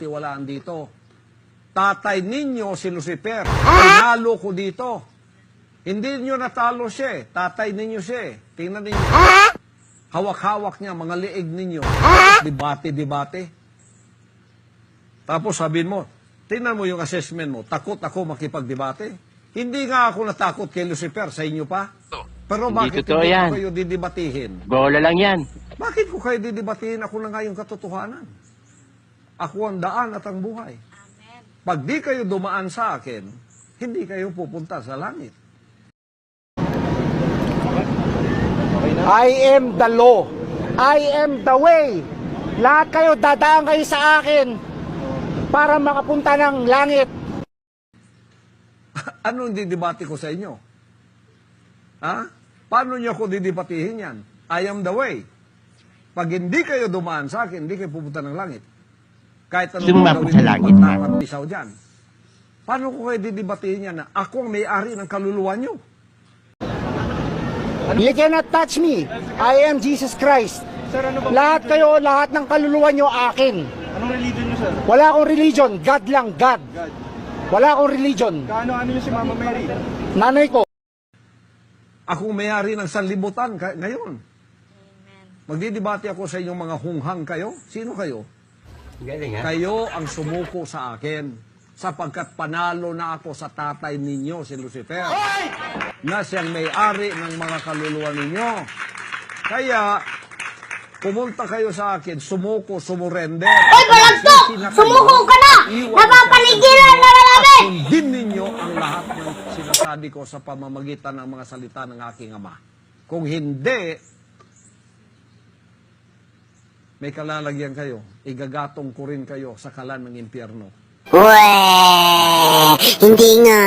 tiwalaan dito. Tatay ninyo si Lucifer. Tinalo ko dito. Hindi nyo natalo siya eh. Tatay ninyo siya eh. Tingnan ninyo. Hawak-hawak niya, mga liig ninyo. Debate-debate. Tapos sabihin mo, tingnan mo yung assessment mo, takot ako makipagdebate. Hindi nga ako natakot kay Lucifer, sa inyo pa. Pero bakit hindi ko kayo didebatihin? Bola lang yan. Bakit ko kayo didebatihin? Ako na nga yung katotohanan. Ako ang daan at ang buhay. Pag di kayo dumaan sa akin, hindi kayo pupunta sa langit. I am the law. I am the way. Lahat kayo, dadaan kayo sa akin para makapunta ng langit. Anong didebate ko sa inyo? Ha? Paano niyo ako didebatihin yan? I am the way. Pag hindi kayo dumaan sa akin, hindi kayo pupunta ng langit. Kahit anong gawin sa langit niyo, at pisaw dyan. Paano ko kayo didebatihin yan na ako ang may-ari ng kaluluwa niyo? You cannot touch me. I am Jesus Christ. Sir, ano ba? Lahat kayo, lahat ng kaluluwa nyo akin. Anong religion niyo, sir? Wala akong religion. God lang, God. God. Wala akong religion. Kaano-ano niyo si Mama Mary? Nanay ko. Ako may-ari ng sanlibutan ngayon. Magdidebate ako sa inyong mga hunghang kayo. Sino kayo? Galing ha? Kayo ang sumuko sa akin sapagkat panalo na ako sa tatay ninyo, si Lucifer, na siyang may-ari ng mga kaluluwa ninyo. Kaya, pumunta kayo sa akin, sumuko, sumurender. Hoy, balagtok! Sumuko ka na! Napapaligiran na namin! Sundin ninyo ang lahat ng sinasabi ko sa pamamagitan ng mga salita ng aking Ama. Kung hindi, may kalalagyan kayo. Igagatong ko rin kayo sa kalan ng impyerno. Weh! Hindi nga!